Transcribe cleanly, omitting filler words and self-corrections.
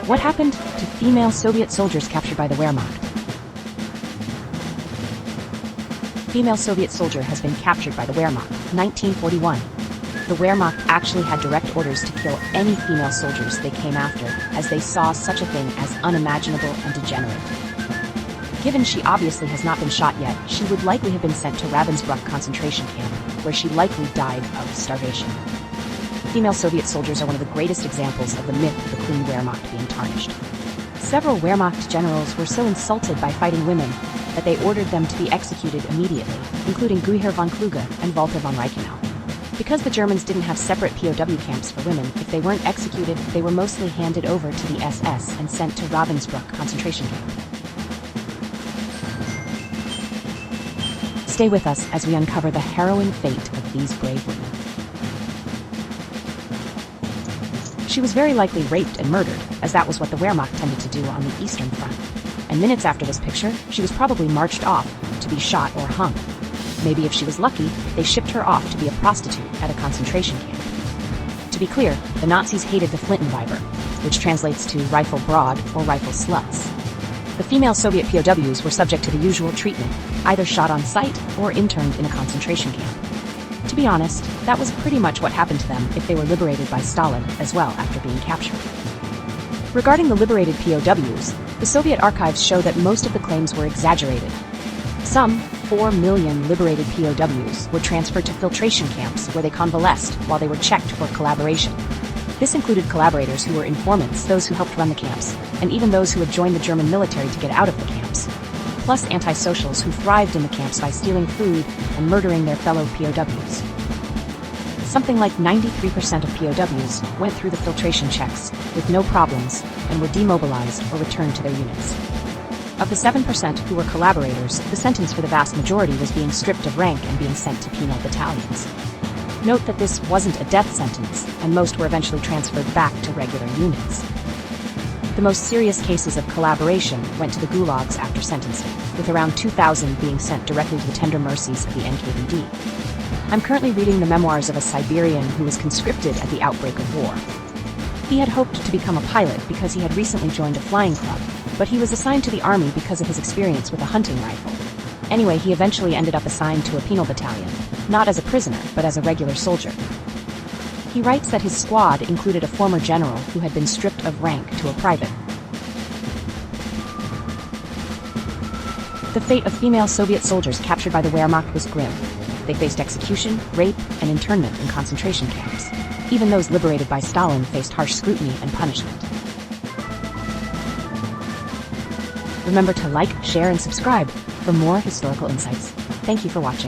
What happened to female Soviet soldiers captured by the Wehrmacht? Female Soviet soldier has been captured by the Wehrmacht, 1941. The Wehrmacht actually had direct orders to kill any female soldiers they came after, as they saw such a thing as unimaginable and degenerate. Given she obviously has not been shot yet, she would likely have been sent to Ravensbrück concentration camp, where she likely died of starvation. Female Soviet soldiers are one of the greatest examples of the myth of the Clean Wehrmacht being tarnished. Several Wehrmacht generals were so insulted by fighting women that they ordered them to be executed immediately, including Guiher von Kluge and Walter von Reichenau. Because the Germans didn't have separate POW camps for women, if they weren't executed, they were mostly handed over to the SS and sent to Ravensbrück concentration camp. Stay with us as we uncover the harrowing fate of these brave women. She was very likely raped and murdered, as that was what the Wehrmacht tended to do on the Eastern Front. And minutes after this picture, she was probably marched off to be shot or hung. Maybe if she was lucky, they shipped her off to be a prostitute at a concentration camp. To be clear, the Nazis hated the Flintenweiber, which translates to rifle broad or rifle sluts. The female Soviet POWs were subject to the usual treatment, either shot on sight or interned in a concentration camp. To be honest, that was pretty much what happened to them if they were liberated by Stalin as well after being captured. Regarding the liberated POWs, the Soviet archives show that most of the claims were exaggerated. Some 4 million liberated POWs were transferred to filtration camps where they convalesced while they were checked for collaboration. This included collaborators who were informants, those who helped run the camps, and even those who had joined the German military to get out of the camps, plus antisocials who thrived in the camps by stealing food and murdering their fellow POWs. Something like 93% of POWs went through the filtration checks with no problems and were demobilized or returned to their units. Of the 7% who were collaborators, the sentence for the vast majority was being stripped of rank and being sent to penal battalions. Note that this wasn't a death sentence, and most were eventually transferred back to regular units. The most serious cases of collaboration went to the gulags after sentencing, with around 2,000 being sent directly to the tender mercies of the NKVD. I'm currently reading the memoirs of a Siberian who was conscripted at the outbreak of war. He had hoped to become a pilot because he had recently joined a flying club, but he was assigned to the army because of his experience with a hunting rifle. Anyway, he eventually ended up assigned to a penal battalion, not as a prisoner, but as a regular soldier. He writes that his squad included a former general who had been stripped of rank to a private. The fate of female Soviet soldiers captured by the Wehrmacht was grim. They faced execution, rape, and internment in concentration camps. Even those liberated by Stalin faced harsh scrutiny and punishment. Remember to like, share, and subscribe for more historical insights. Thank you for watching.